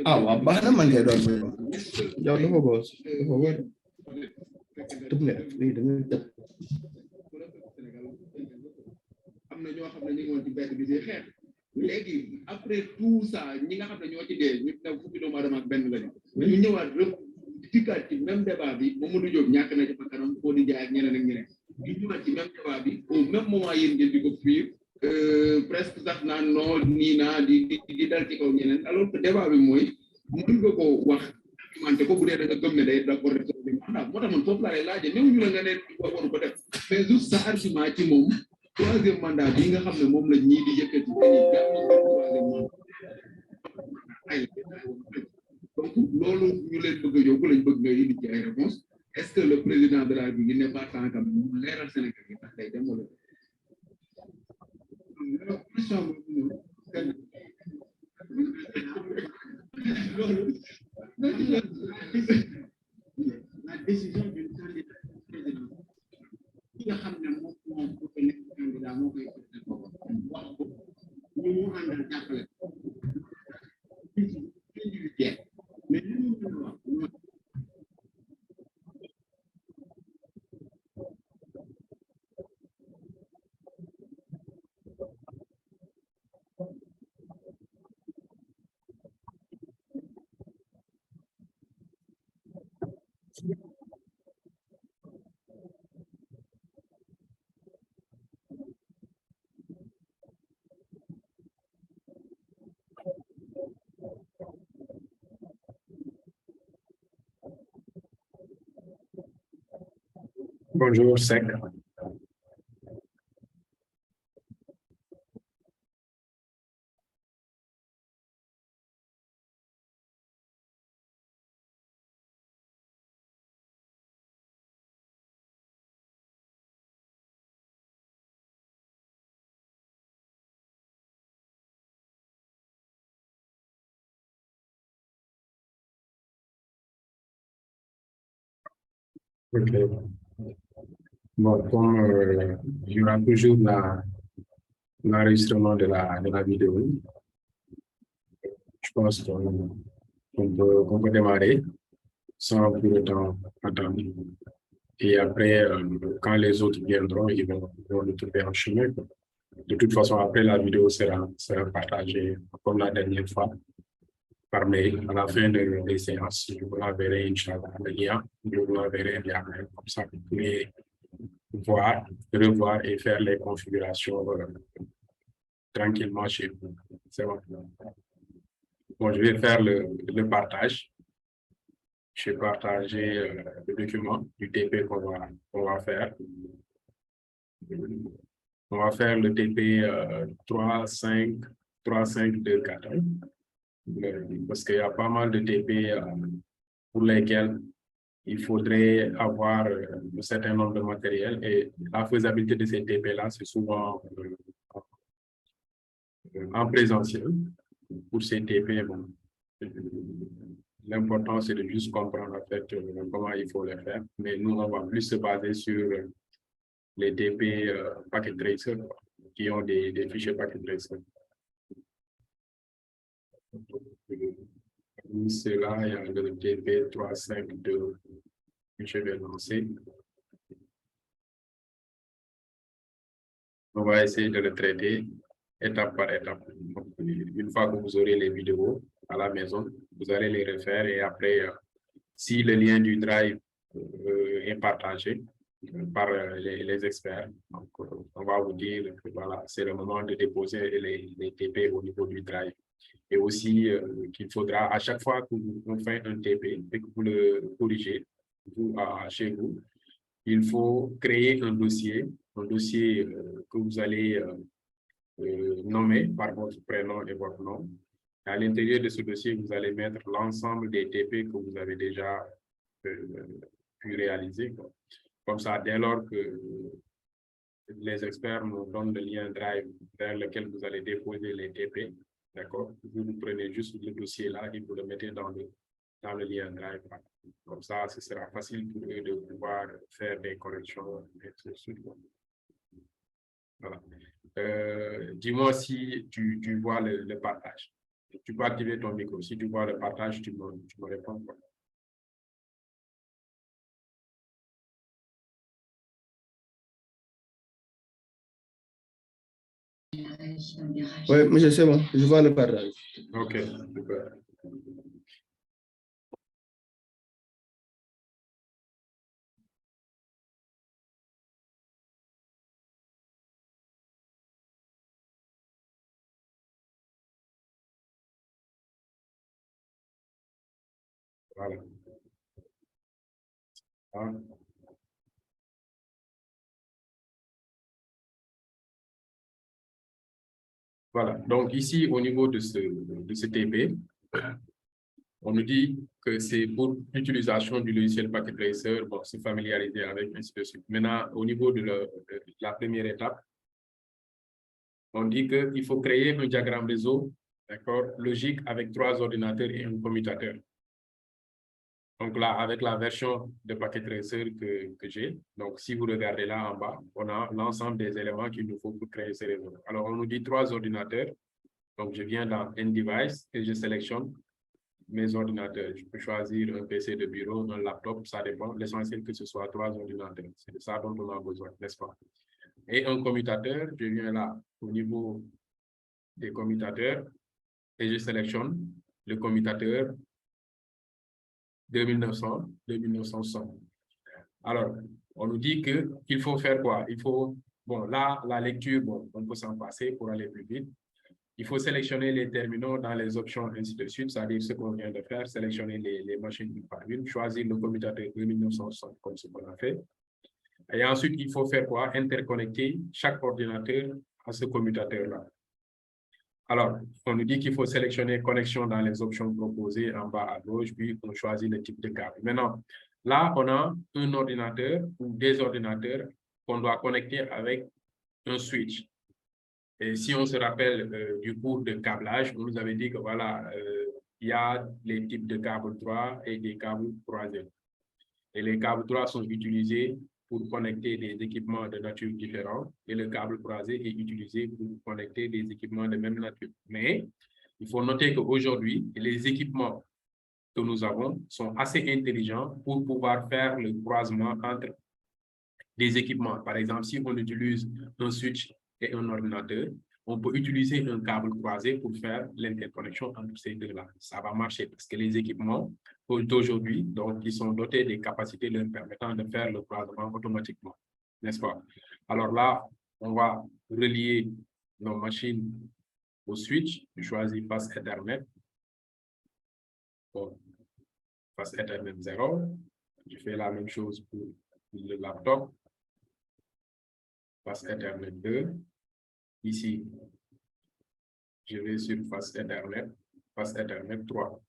Ah, waaw baax na man kay doon yow dafa boos dafa wër tëb nga def lii da nga tëb am na ñoo xam ne ñu ngi woon ci mbedd bi di xeex léegi après tout ça ñi nga xam ne ñoo ci dee ñu ne fukki doomu aadama ak benn lañu ñu ñëwaat rek dikkaat ci même débat bi Mamadou Diop ñàkk na ci bakkanam koo di jaay ak ñeneen ak ñeneen ñu ñëwaat ci même débat bi au même moment yéen ngeen di ko fuir presque sax naan non nii naa di dal ci kaw ñeneen alors que débat bi mooy mën nga ko wax argumenté ko bu dee da nga gëm ne day d'accord def troisième mandat moo tax man foofu laa lay laajee néew ñu la nga ne waru ko def mais juste sa argument ci moom troisième mandat bi nga xam ne moom la ñii di yëkkati dañuy gàtt troisième mandat donc loolu ñu leen bëgg a yóbbu lañ bëgg nga indi ci ay réponse est-ce que le président de la République n'est pas temps quand même mu leeral Sénégal yi tax day dem wala question la décision d'une candidat président ki nga xam ne moom pour que nekk candidat moo koy wax ko ñu mu àndal jàppale individuel mais li ñu mën a wax mooy Bonjour, Sec. Ok. Bon, comme il y aura toujours l'enregistrement de la vidéo, je pense qu'on peut démarrer sans pour autant attendre. Et après, quand les autres viendront, ils vont le trouver en chemin. De toute façon, après, la vidéo sera partagée comme la dernière fois par mail à la fin des séances. Je vous l'enverrai, Inch'Allah, le lien. Je vous l'enverrai bien, comme ça, vous pouvez voir, revoir et faire les configurations tranquillement chez vous. C'est bon. Bon, je vais faire le partage. Je vais partager le document du TP qu'on va faire. On va faire le TP 35241 parce qu'il y a pas mal de TP pour lesquels il faudrait avoir un certain nombre de matériel et la faisabilité de ces TP-là, c'est souvent en présentiel. Pour ces TP, bon, l'important, c'est de juste comprendre en fait comment il faut le faire. Mais nous, on va plus se baser sur les TP Packet Tracer qui ont des fichiers Packet Tracer. C'est là, il y a le TP 352 que je vais lancer. On va essayer de le traiter étape par étape. Donc, une fois que vous aurez les vidéos à la maison, vous allez les refaire et après, si le lien du Drive est partagé par les experts, donc, on va vous dire que voilà, c'est le moment de déposer les TP au niveau du Drive. Et aussi qu'il faudra, à chaque fois que vous faites un TP et que vous le corrigez chez vous, il faut créer un dossier que vous allez nommer par votre prénom et votre nom. À l'intérieur de ce dossier, vous allez mettre l'ensemble des TP que vous avez déjà pu réaliser. Comme ça, dès lors que les experts nous donnent le lien Drive vers lequel vous allez déposer les TP, d'accord, vous prenez juste le dossier là et vous le mettez dans le lien Drive. Comme ça, ce sera facile pour eux de pouvoir faire des corrections et tout de suite. Voilà. Dis-moi si tu vois le partage. Tu peux activer ton micro. Si tu vois le partage, tu me réponds. Oui, monsieur, c'est bon. Je vois le partage. OK, super. Voilà. Ah. Voilà. Donc ici, au niveau de ce TP, on nous dit que c'est pour l'utilisation du logiciel Packet Tracer, bon, se familiariser avec, ainsi de suite. Maintenant, au niveau de la première étape, on dit qu'il faut créer un diagramme réseau, d'accord, logique avec 3 ordinateurs et un commutateur. Donc là, avec la version de Packet Tracer que j'ai, donc si vous regardez là en bas, on a l'ensemble des éléments qu'il nous faut pour créer ce réseau. Alors, on nous dit 3 ordinateurs. Donc, je viens dans N-Device et je sélectionne mes ordinateurs. Je peux choisir un PC de bureau, un laptop, ça dépend. L'essentiel que ce soit 3 ordinateurs. C'est de ça dont on a besoin, n'est-ce pas? Et un commutateur, je viens là au niveau des commutateurs et je sélectionne le commutateur 2900, 2960. Alors, on nous dit qu'il faut faire quoi? Il faut, bon, là, la lecture, bon, on peut s'en passer pour aller plus vite. Il faut sélectionner les terminaux dans les options, ainsi de suite, c'est-à-dire ce qu'on vient de faire, sélectionner les machines une par une, choisir le commutateur 2960 comme ce qu'on a fait. Et ensuite, il faut faire quoi? Interconnecter chaque ordinateur à ce commutateur-là. Alors, on nous dit qu'il faut sélectionner connexion dans les options proposées en bas à gauche, puis on choisit le type de câble. Maintenant, là, on a un ordinateur ou des ordinateurs qu'on doit connecter avec un switch. Et si on se rappelle du cours de câblage, on nous avait dit que voilà, il y a les types de câbles 3 et des câbles croisés. Et les câbles 3 sont utilisés pour connecter des équipements de nature différente et le câble croisé est utilisé pour connecter des équipements de même nature. Mais il faut noter qu'aujourd'hui, les équipements que nous avons sont assez intelligents pour pouvoir faire le croisement entre des équipements. Par exemple, si on utilise un switch et un ordinateur, on peut utiliser un câble croisé pour faire l'interconnexion entre ces deux-là. Ça va marcher parce que les équipements d'aujourd'hui, donc, ils sont dotés des capacités leur permettant de faire le croisement automatiquement, n'est-ce pas? Alors là, on va relier nos machines au switch. Je choisis face Ethernet. Bon, face Ethernet 0. Je fais la même chose pour le laptop. Face Ethernet 2. Ici, je vais sur face Ethernet 3.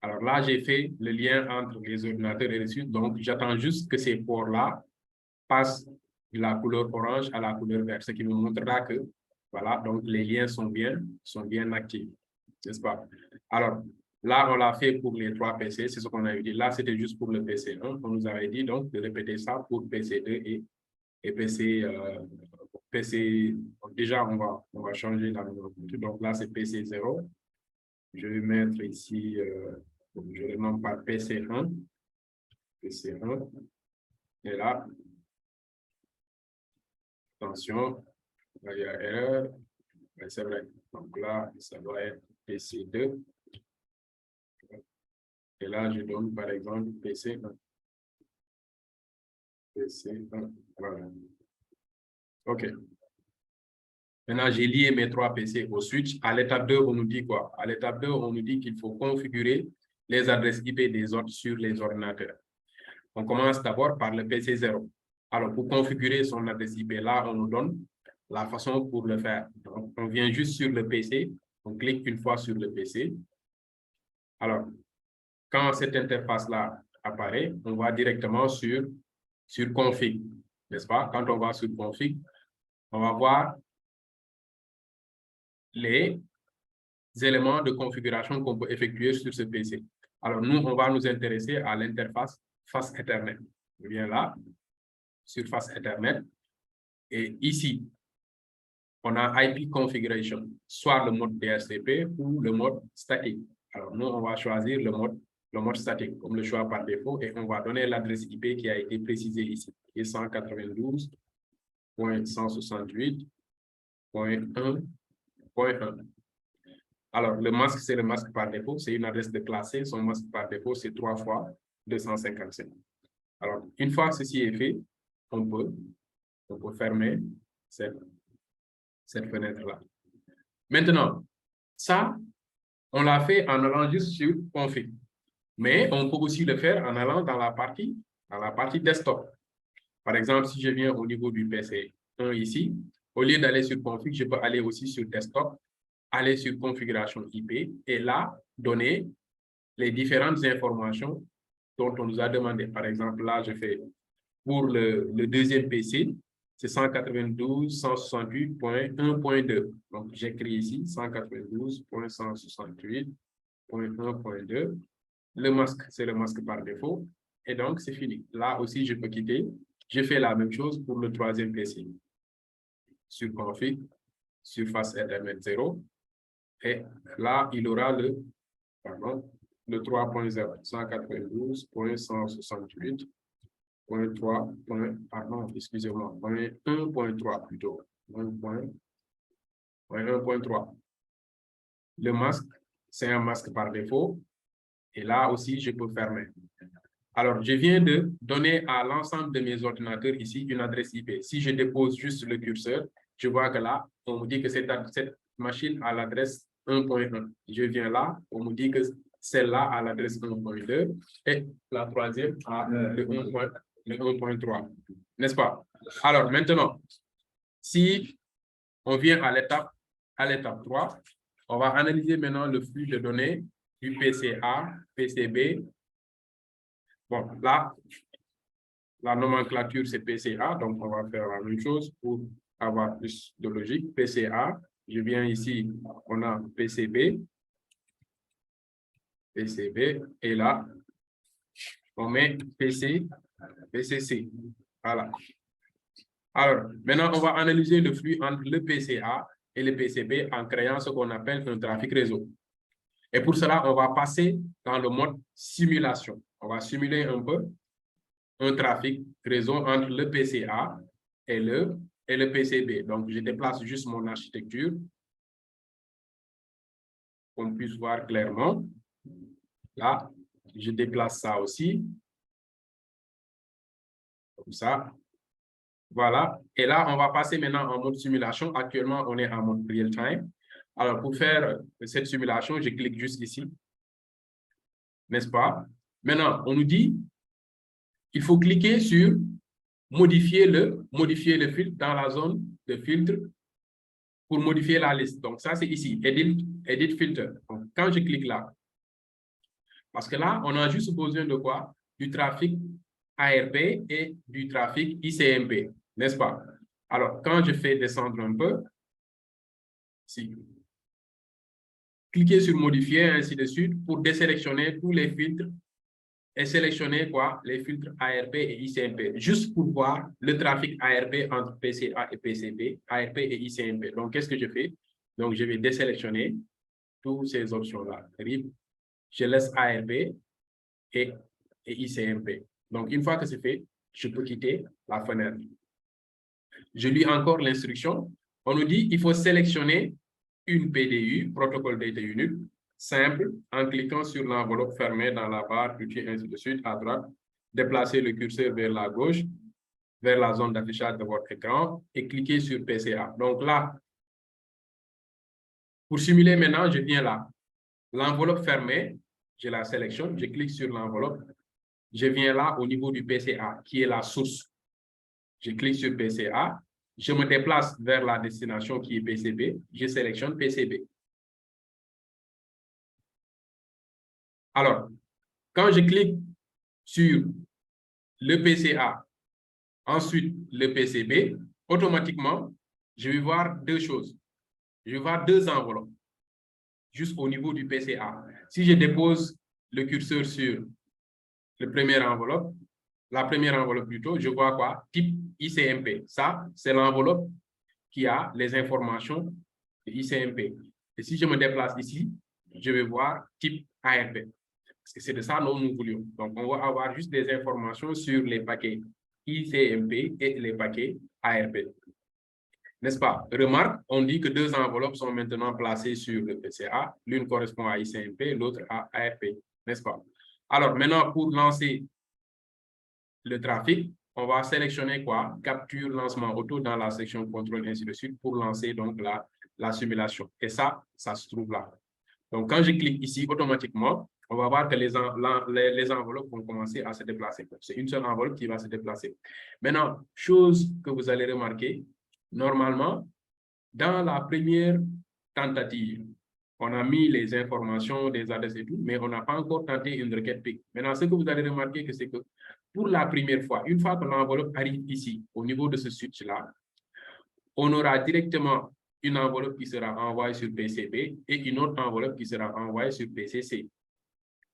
Alors là, j'ai fait le lien entre les ordinateurs et les switches. Donc, j'attends juste que ces ports-là passent de la couleur orange à la couleur verte, ce qui me montrera que, voilà, donc les liens sont bien actifs, n'est-ce pas? Alors, là, on l'a fait pour les 3 PC, c'est ce qu'on avait dit. Là, c'était juste pour le PC 1. On nous avait dit donc de répéter ça pour PC 2 et PC. PC, déjà, on va changer la nomenclature. Donc là, c'est PC 0. Je vais mettre ici, je le nomme par PC1. PC1. Et là, attention, là, il y a erreur. C'est vrai. Donc là, ça doit être PC2. Et là, je donne par exemple PC1. PC1. Voilà. OK. Maintenant, j'ai lié mes 3 PC au switch. À l'étape 2, on nous dit quoi? À l'étape 2, on nous dit qu'il faut configurer les adresses IP des autres sur les ordinateurs. On commence d'abord par le PC 0. Alors, pour configurer son adresse IP, là, on nous donne la façon pour le faire. Donc, on vient juste sur le PC, on clique une fois sur le PC. Alors, quand cette interface-là apparaît, on va directement sur config, n'est-ce pas? Quand on va sur config, on va voir les éléments de configuration qu'on peut effectuer sur ce PC. Alors, nous, on va nous intéresser à l'interface face Ethernet. Je viens là, sur face Ethernet, et ici, on a IP configuration, soit le mode DHCP ou le mode statique. Alors, nous, on va choisir le mode statique comme le choix par défaut et on va donner l'adresse IP qui a été précisée ici, qui est 192.168.1.1. Alors, le masque, c'est le masque par défaut, c'est une adresse de classé. Son masque par défaut, c'est 3 fois 255. Alors, une fois ceci est fait, on peut fermer cette fenêtre-là. Maintenant, ça, on l'a fait en allant juste sur config. Mais on peut aussi le faire en allant dans la partie desktop. Par exemple, si je viens au niveau du PC 1 ici, au lieu d'aller sur config, je peux aller aussi sur desktop, aller sur configuration IP et là, donner les différentes informations dont on nous a demandé. Par exemple, là, je fais pour le deuxième PC, c'est 192.168.1.2. Donc, j'écris ici 192.168.1.2. Le masque, c'est le masque par défaut. Et donc, c'est fini. Là aussi, je peux quitter. Je fais la même chose pour le troisième PC. Sur config, surface Ethernet 0. Et là, il aura le 3.0, 192.168.3, pardon, excusez-moi, 1.3 plutôt, 1.3. Le masque, c'est un masque par défaut. Et là aussi, je peux fermer. Alors, je viens de donner à l'ensemble de mes ordinateurs ici une adresse IP. Si je dépose juste le curseur, je vois que là, on me dit que cette machine a l'adresse 1.1. Je viens là, on me dit que celle-là a l'adresse 1.2 et la troisième a le 1.3. N'est-ce pas? Alors, maintenant, si on vient à l'étape 3, on va analyser maintenant le flux de données du PCA, PCB. Bon, là, la nomenclature, c'est PCA, donc on va faire la même chose pour avoir plus de logique. PCA, je viens ici, on a PCB, et là, on met PCC. Voilà. Alors, maintenant, on va analyser le flux entre le PCA et le PCB en créant ce qu'on appelle un trafic réseau. Et pour cela, on va passer dans le mode simulation. On va simuler un peu un trafic réseau entre le PCA et le PCB. Donc, je déplace juste mon architecture pour qu'on puisse voir clairement. Là, je déplace ça aussi. Comme ça. Voilà. Et là, on va passer maintenant en mode simulation. Actuellement, on est en mode real time. Alors, pour faire cette simulation, je clique juste ici. N'est-ce pas? Maintenant, on nous dit qu'il faut cliquer sur modifier le filtre dans la zone de filtre pour modifier la liste. Donc, ça, c'est ici, Edit Filter. Donc, quand je clique là, parce que là, on a juste besoin de quoi? Du trafic ARP et du trafic ICMP, n'est-ce pas? Alors, quand je fais descendre un peu, ici, cliquez sur modifier, ainsi de suite, pour désélectionner tous les filtres et sélectionner quoi? Les filtres ARP et ICMP, juste pour voir le trafic ARP entre PCA et PCB, ARP et ICMP. Donc, qu'est-ce que je fais? Donc, je vais désélectionner toutes ces options-là. Je laisse ARP et ICMP. Donc, une fois que c'est fait, je peux quitter la fenêtre. Je lis encore l'instruction. On nous dit qu'il faut sélectionner une PDU, Protocol Data Unit, simple, en cliquant sur l'enveloppe fermée dans la barre, puis ainsi de suite, à droite, déplacer le curseur vers la gauche, vers la zone d'affichage de votre écran, et cliquer sur PCA. Donc là, pour simuler maintenant, je viens là. L'enveloppe fermée, je la sélectionne, je clique sur l'enveloppe, je viens là au niveau du PCA, qui est la source. Je clique sur PCA, je me déplace vers la destination qui est PCB, je sélectionne PCB. Alors, quand je clique sur le PCA, ensuite le PCB, automatiquement, je vais voir deux choses. Je vais voir deux enveloppes, juste au niveau du PCA. Si je dépose le curseur sur la première enveloppe plutôt, je vois quoi? Type ICMP. Ça, c'est l'enveloppe qui a les informations de ICMP. Et si je me déplace ici, je vais voir type ARP. Parce que c'est de ça dont nous voulions. Donc, on va avoir juste des informations sur les paquets ICMP et les paquets ARP. N'est-ce pas? Remarque, on dit que deux enveloppes sont maintenant placées sur le PCA. L'une correspond à ICMP, l'autre à ARP. N'est-ce pas? Alors, maintenant, pour lancer le trafic, on va sélectionner quoi? Capture, lancement auto dans la section contrôle, ainsi de suite, pour lancer donc la simulation. Et ça se trouve là. Donc, quand je clique ici, automatiquement, on va voir que les enveloppes vont commencer à se déplacer. C'est une seule enveloppe qui va se déplacer. Maintenant, chose que vous allez remarquer, normalement, dans la première tentative, on a mis les informations des adresses et tout, mais on n'a pas encore tenté une requête PIC. Maintenant, ce que vous allez remarquer, c'est que pour la première fois, une fois que l'enveloppe arrive ici, au niveau de ce switch-là, on aura directement une enveloppe qui sera envoyée sur PCB et une autre enveloppe qui sera envoyée sur PCC.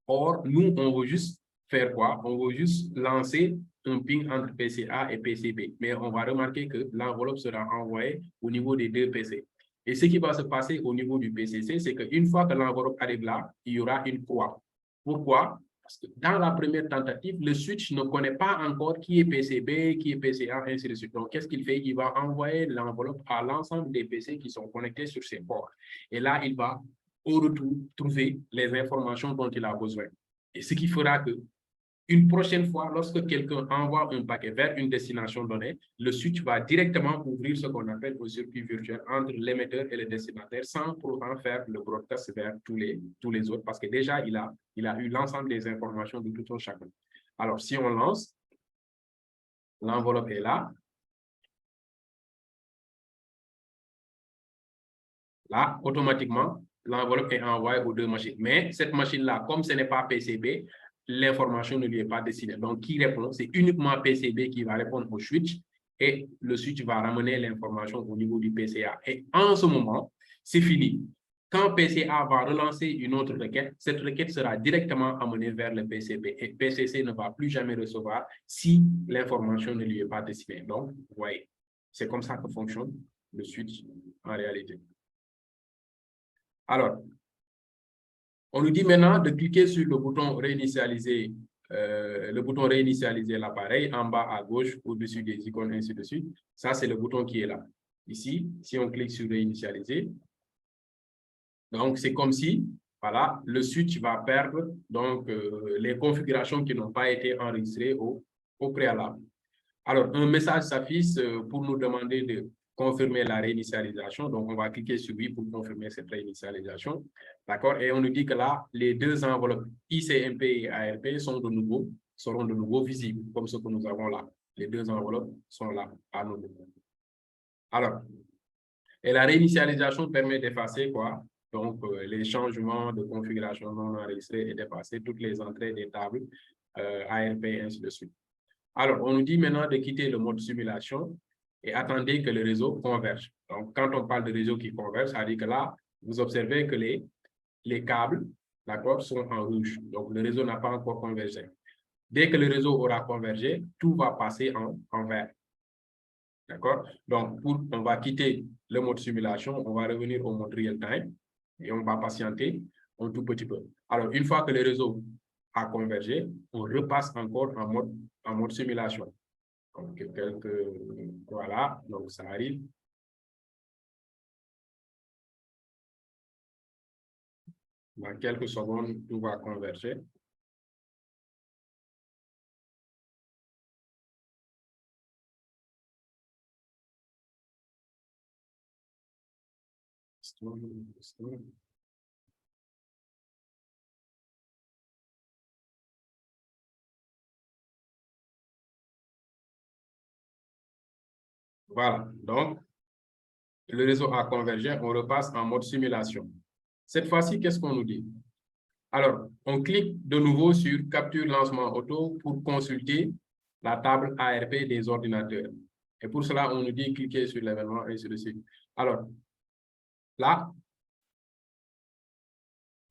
Or, nous, on veut juste faire quoi? On veut juste lancer un ping entre PCA et PCB. Mais on va remarquer que l'enveloppe sera envoyée au niveau des deux PC. Et ce qui va se passer au niveau du PCC, c'est qu'une fois que l'enveloppe arrive là, il y aura une croix. Pourquoi? Parce que dans la première tentative, le switch ne connaît pas encore qui est PCB, qui est PCA, ainsi de suite. Donc, qu'est-ce qu'il fait? Il va envoyer l'enveloppe à l'ensemble des PC qui sont connectés sur ces ports. Et là, il va au retour trouver les informations dont il a besoin. Et ce qui fera que une prochaine fois, lorsque quelqu'un envoie un paquet vers une destination donnée, le switch va directement ouvrir ce qu'on appelle un circuit virtuel entre l'émetteur et le destinataire sans pourtant faire le broadcast vers tous les autres parce que déjà, il a eu l'ensemble des informations de tout un chacun. Alors, si on lance, l'enveloppe est là. Là, automatiquement, l'enveloppe est envoyée aux deux machines. Mais cette machine-là, comme ce n'est pas PCB, l'information ne lui est pas destinée. Donc, qui répond? C'est uniquement PCB qui va répondre au switch et le switch va ramener l'information au niveau du PCA. Et en ce moment, c'est fini. Quand PCA va relancer une autre requête, cette requête sera directement amenée vers le PCB et PCC ne va plus jamais recevoir si l'information ne lui est pas destinée. Donc, vous voyez, c'est comme ça que fonctionne le switch en réalité. Alors, on nous dit maintenant de cliquer sur le bouton réinitialiser l'appareil en bas à gauche au-dessus des icônes, ainsi de suite. Ça, c'est le bouton qui est là. Ici, si on clique sur réinitialiser, donc c'est comme si, voilà, le switch va perdre donc, les configurations qui n'ont pas été enregistrées au préalable. Alors, un message s'affiche pour nous demander de confirmer la réinitialisation. Donc, on va cliquer sur oui pour confirmer cette réinitialisation. D'accord? Et on nous dit que là, les deux enveloppes ICMP et ARP seront de nouveau visibles, comme ce que nous avons là. Les deux enveloppes sont là, à nouveau. Alors, et la réinitialisation permet d'effacer quoi? Donc, les changements de configuration non enregistrés et d'effacer toutes les entrées des tables ARP et ainsi de suite. Alors, on nous dit maintenant de quitter le mode simulation et attendez que le réseau converge. Donc, quand on parle de réseau qui converge, ça veut dire que là, vous observez que les câbles, d'accord, sont en rouge. Donc, le réseau n'a pas encore convergé. Dès que le réseau aura convergé, tout va passer en vert. D'accord? Donc, on va quitter le mode simulation, on va revenir au mode real time et on va patienter un tout petit peu. Alors, une fois que le réseau a convergé, on repasse encore en mode simulation. Donc, voilà, donc ça arrive. Dans quelques secondes, tout va converger. Voilà, donc le réseau a convergé, on repasse en mode simulation. Cette fois-ci, qu'est-ce qu'on nous dit? Alors, on clique de nouveau sur capture lancement auto pour consulter la table ARP des ordinateurs. Et pour cela, on nous dit cliquer sur l'événement et ainsi de suite. Alors, là,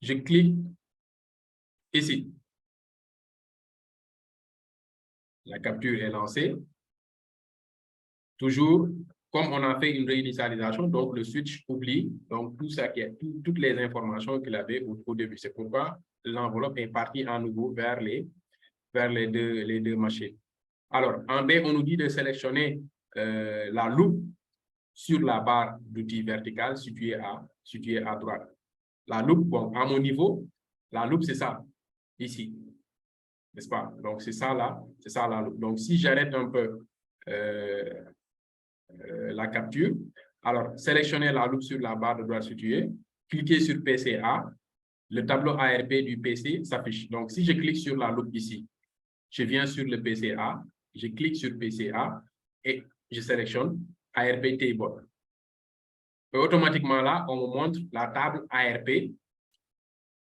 je clique ici. La capture est lancée. Toujours comme on a fait une réinitialisation, donc le switch oublie donc tout ça toutes les informations qu'il avait au début. C'est pourquoi l'enveloppe est partie à nouveau vers les deux machines. Alors, en B, on nous dit de sélectionner la loupe sur la barre d'outils verticale située à droite. La loupe, bon, à mon niveau, la loupe, c'est ça, ici, n'est-ce pas? Donc, c'est ça là, la loupe. Donc, si j'arrête un peu la capture, alors, sélectionnez la loupe sur la barre de droite située, cliquez sur PCA, le tableau ARP du PC s'affiche. Donc, si je clique sur la loupe ici, je viens sur le PCA, je clique sur PCA et je sélectionne ARP Table. Et automatiquement là, on me montre la table ARP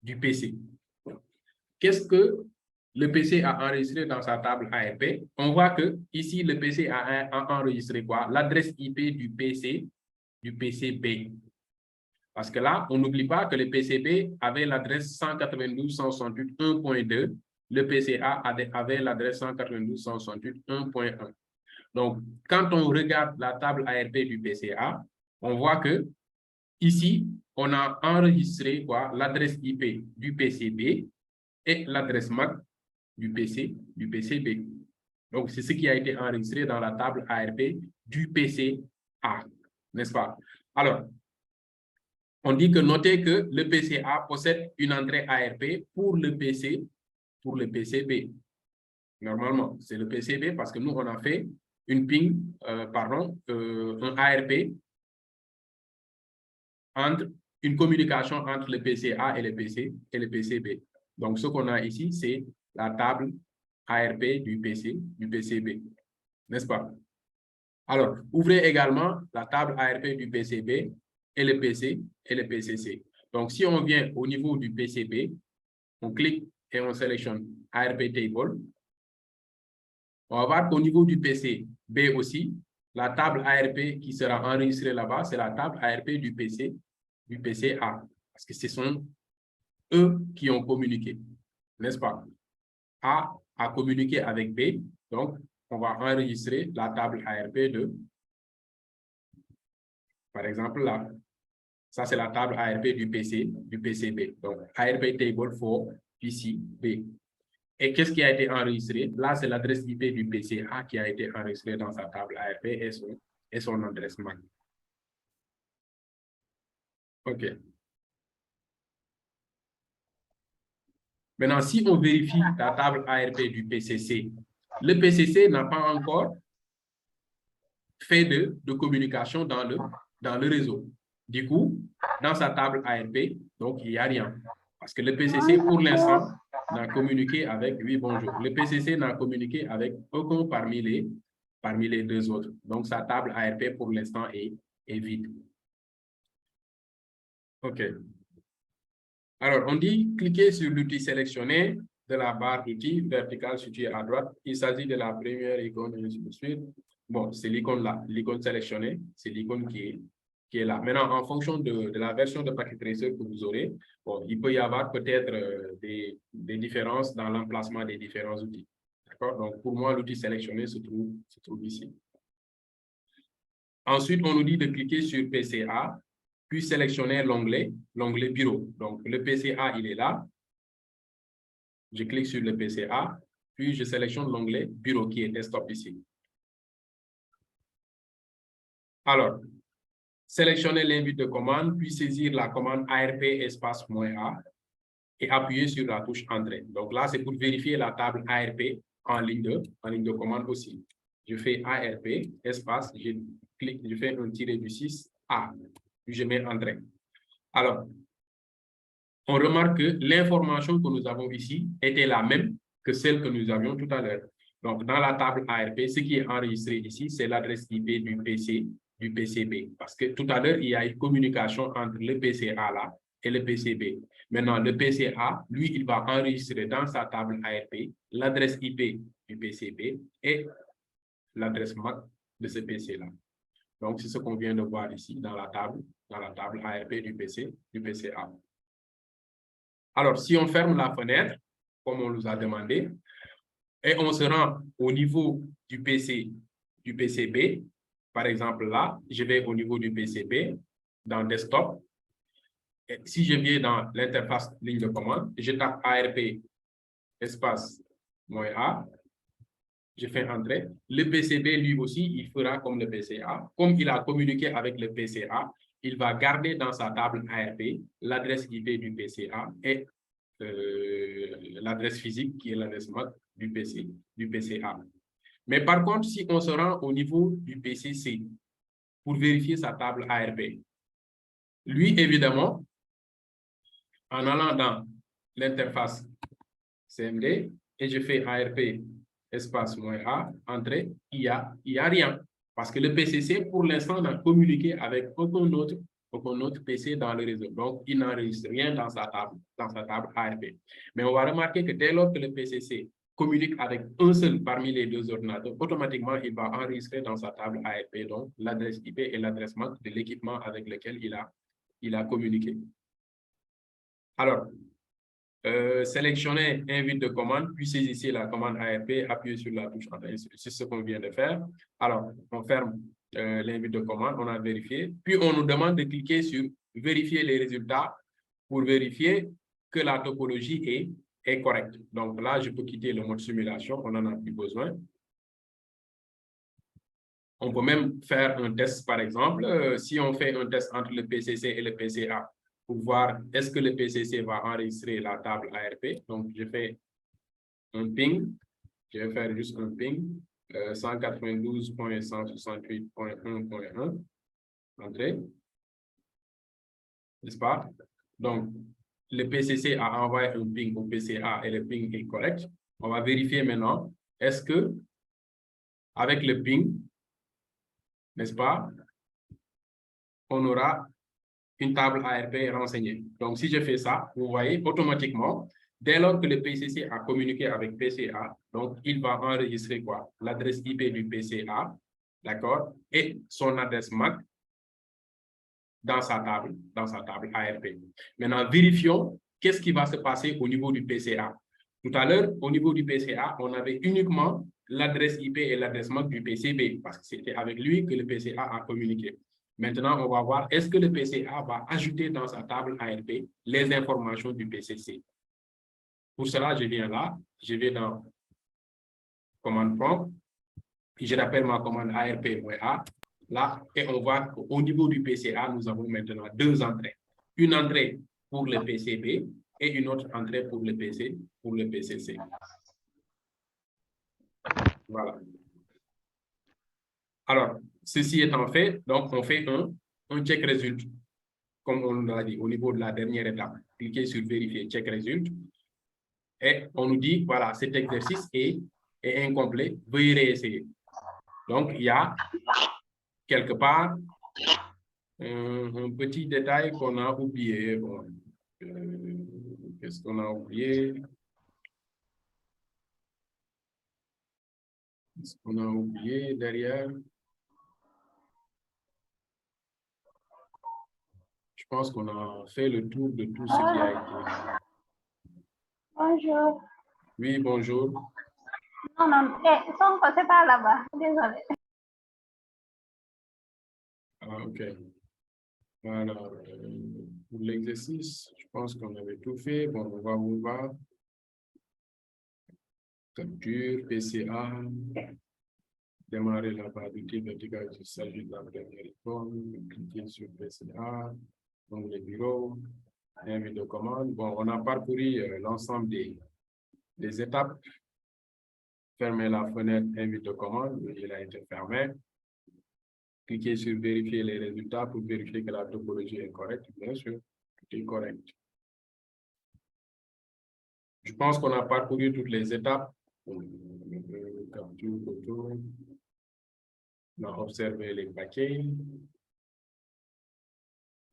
du PC. Qu'est-ce que le PC a enregistré dans sa table ARP? On voit que ici, le PC a enregistré quoi? L'adresse IP du PCB. Parce que là, on n'oublie pas que le PCB avait l'adresse 192.168.1.2. Le PCA avait l'adresse 192.168.1.1. Donc, quand on regarde la table ARP du PCA, on voit que ici, on a enregistré quoi? L'adresse IP du PCB et l'adresse MAC du PCB. Donc, c'est ce qui a été enregistré dans la table ARP du PCA, n'est-ce pas? Alors, on dit que notez que le PCA possède une entrée ARP pour le PCB. Normalement, c'est le PCB parce que nous, on a fait une un ARP une communication entre le PCA et le PCB. Donc, ce qu'on a ici, c'est la table ARP du PCB, n'est-ce pas? Alors, ouvrez également la table ARP du PCB et le PCC. Donc, si on vient au niveau du PCB, on clique et on sélectionne ARP Table. On va voir qu'au niveau du PCB aussi, la table ARP qui sera enregistrée là-bas, c'est la table ARP du PCA. Parce que ce sont eux qui ont communiqué, n'est-ce pas? A a communiqué avec B, donc on va enregistrer la table ARP par exemple là, ça c'est la table ARP du PCB, donc ARP Table for PCB. Et qu'est-ce qui a été enregistré? Là, c'est l'adresse IP du PCA qui a été enregistrée dans sa table ARP et son adresse MAC. OK. Maintenant, si on vérifie la table ARP du PCC, le PCC n'a pas encore fait de communication dans le réseau. Du coup, dans sa table ARP, donc il n'y a rien. Parce que le PCC, pour l'instant, n'a communiqué avec, oui, bonjour. Le PCC n'a communiqué avec aucun parmi les deux autres. Donc, sa table ARP, pour l'instant, est vide. OK. Alors, on dit cliquez sur l'outil sélectionné de la barre d'outils verticale située à droite. Il s'agit de la première icône et ainsi de suite. Bon, c'est l'icône là, l'icône sélectionnée, c'est l'icône qui est là. Maintenant, en fonction de la version de Packet Tracer que vous aurez, bon, il peut y avoir peut-être des différences dans l'emplacement des différents outils. D'accord? Donc, pour moi, l'outil sélectionné se trouve ici. Ensuite, on nous dit de cliquer sur PCA, puis sélectionner l'onglet Bureau. Donc, le PCA, il est là. Je clique sur le PCA, puis je sélectionne l'onglet Bureau qui est Desktop ici. Alors, sélectionnez l'invite de commande, puis saisir la commande ARP espace -A et appuyer sur la touche Entrée. Donc là, c'est pour vérifier la table ARP en ligne de commande aussi. Je fais ARP espace, je clique, je fais un tiré du 6 A, puis je mets Entrée. Alors, on remarque que l'information que nous avons ici était la même que celle que nous avions tout à l'heure. Donc, dans la table ARP, ce qui est enregistré ici, c'est l'adresse IP du PCB. Parce que tout à l'heure, il y a une communication entre le PCA là et le PCB. Maintenant, le PCA, lui, il va enregistrer dans sa table ARP l'adresse IP du PCB et l'adresse MAC de ce PC là. Donc, c'est ce qu'on vient de voir ici dans la table ARP du PCA. Alors, si on ferme la fenêtre, comme on nous a demandé, et on se rend au niveau du PCB, Par exemple, là, je vais au niveau du PCB, dans Desktop. Et si je viens dans l'interface ligne de commande, je tape ARP, espace, -A. Je fais entrer. Le PCB, lui aussi, il fera comme le PCA. Comme il a communiqué avec le PCA, il va garder dans sa table ARP l'adresse IP du PCA et l'adresse physique qui est l'adresse MAC du PCA. Mais par contre, si on se rend au niveau du PCC pour vérifier sa table ARP, lui, évidemment, en allant dans l'interface CMD et je fais ARP espace -A, entrée, il y a rien. Parce que le PCC, pour l'instant, n'a communiqué avec aucun autre PC dans le réseau. Donc, il n'enregistre rien dans sa table ARP. Mais on va remarquer que dès lors que le PCC communique avec un seul parmi les deux ordinateurs, automatiquement, il va enregistrer dans sa table ARP, donc l'adresse IP et l'adresse MAC de l'équipement avec lequel il a communiqué. Alors, sélectionnez invite de commande, puis saisissez la commande ARP, appuyez sur la touche Entrée. C'est ce qu'on vient de faire. Alors, on ferme l'invite de commande, on a vérifié, puis on nous demande de cliquer sur vérifier les résultats pour vérifier que la topologie est correcte. Donc là, je peux quitter le mode simulation, on n'en a plus besoin. On peut même faire un test, par exemple, si on fait un test entre le PCC et le PCA, pour voir est-ce que le PCC va enregistrer la table ARP. Donc, je fais un ping. Je vais faire juste un ping. 192.168.1.1. Entrée. N'est-ce pas? Donc, le PCC a envoyé un ping au PCA et le ping est correct. On va vérifier maintenant. Est-ce que, avec le ping, n'est-ce pas, on aura une table ARP renseignée. Donc, si je fais ça, vous voyez, automatiquement, dès lors que le PCC a communiqué avec PCA, donc il va enregistrer quoi? L'adresse IP du PCA, d'accord? Et son adresse MAC dans sa table ARP. Maintenant, vérifions qu'est-ce qui va se passer au niveau du PCA. Tout à l'heure, au niveau du PCA, on avait uniquement l'adresse IP et l'adresse MAC du PCB, parce que c'était avec lui que le PCA a communiqué. Maintenant, on va voir est-ce que le PCA va ajouter dans sa table ARP les informations du PCC. Pour cela, je viens là, je vais dans commande prompt, puis je rappelle ma commande ARP-A, là, et on voit qu'au niveau du PCA, nous avons maintenant deux entrées. Une entrée pour le PCB et une autre entrée pour le PCC. Voilà. Alors, ceci étant fait, donc on fait un check result, comme on l'a dit au niveau de la dernière étape. Cliquez sur vérifier check result et on nous dit, voilà, cet exercice est incomplet, veuillez réessayer. Donc, il y a quelque part un petit détail qu'on a oublié. Bon, qu'est-ce qu'on a oublié? Qu'est-ce qu'on a oublié derrière? Je pense qu'on a fait le tour de tout ce qui a été. Bonjour. Oui, bonjour. Non, non, Sonko, c'est pas là-bas. Désolé. Ah, ok. Alors, pour l'exercice, je pense qu'on avait tout fait. Bon, on va voir. Capture, PCA. Démarrer la validité verticale s'il s'agit de la dernière icône. Cliquez sur PCA. Donc, les bureaux. Invite de commande. Bon, on a parcouru l'ensemble des étapes. Fermez la fenêtre invite de commande. Il a été fermé. Cliquez sur vérifier les résultats pour vérifier que la topologie est correcte. Bien sûr, tout est correct. Je pense qu'on a parcouru toutes les étapes. Capture photo. On a observé les paquets.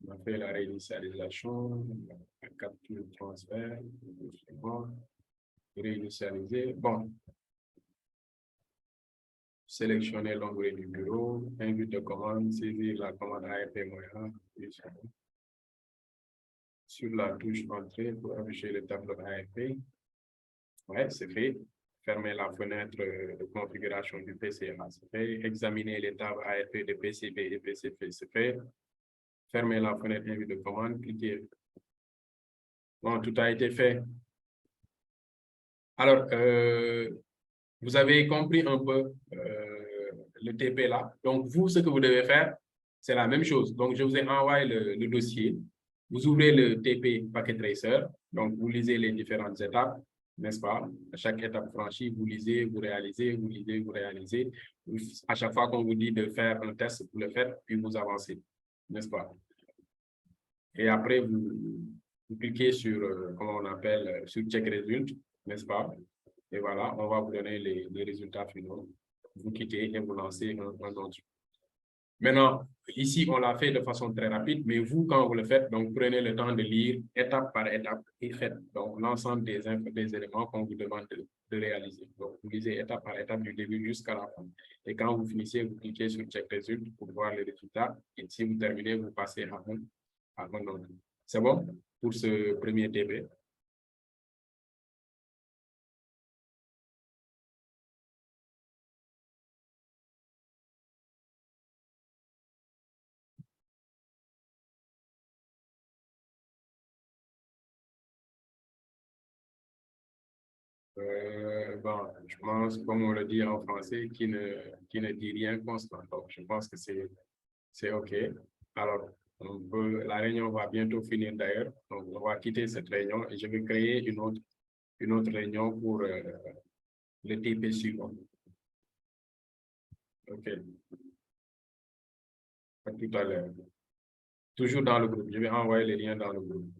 On a fait la réinitialisation, la capture transfert. Réinitialiser. Bon. Sélectionner l'onglet du bureau, invite de commande, saisir la commande ARP-A sur la touche entrée pour afficher le tableau ARP. Ouais, c'est fait. fermer la fenêtre de configuration du PCA, c'est fait. Examiner les tables ARP de PCB et PCP, c'est fait. Fermer la fenêtre invite de commande, cliquez. Bon, tout a été fait. Alors, vous avez compris un peu le TP là. Donc, vous, ce que vous devez faire, c'est la même chose. Donc, je vous ai envoyé le dossier. Vous ouvrez le TP Packet Tracer. Donc, vous lisez les différentes étapes, n'est-ce pas? À chaque étape franchie, vous lisez, vous réalisez, vous lisez, vous réalisez. À chaque fois qu'on vous dit de faire un test, vous le faites, puis vous avancez, n'est-ce pas? Et après, vous cliquez sur, comment on appelle, sur Check Result, n'est-ce pas? Et voilà, on va vous donner les résultats finaux. Vous quittez et vous lancez un autre. Maintenant, ici, on l'a fait de façon très rapide, mais vous, quand vous le faites, donc prenez le temps de lire étape par étape et faites donc l'ensemble des éléments qu'on vous demande de réaliser. Donc, vous lisez étape par étape du début jusqu'à la fin. Et quand vous finissez, vous cliquez sur Check Result pour voir les résultats. Et si vous terminez, vous passez à un autre. C'est bon pour ce premier TP? Bon, je pense, comme on le dit en français, qui ne dit rien constant. Donc, je pense que c'est OK. Alors, la réunion va bientôt finir d'ailleurs. Donc, on va quitter cette réunion et je vais créer une autre réunion pour le TP suivant. OK. À tout à l'heure. Toujours dans le groupe. Je vais envoyer les liens dans le groupe.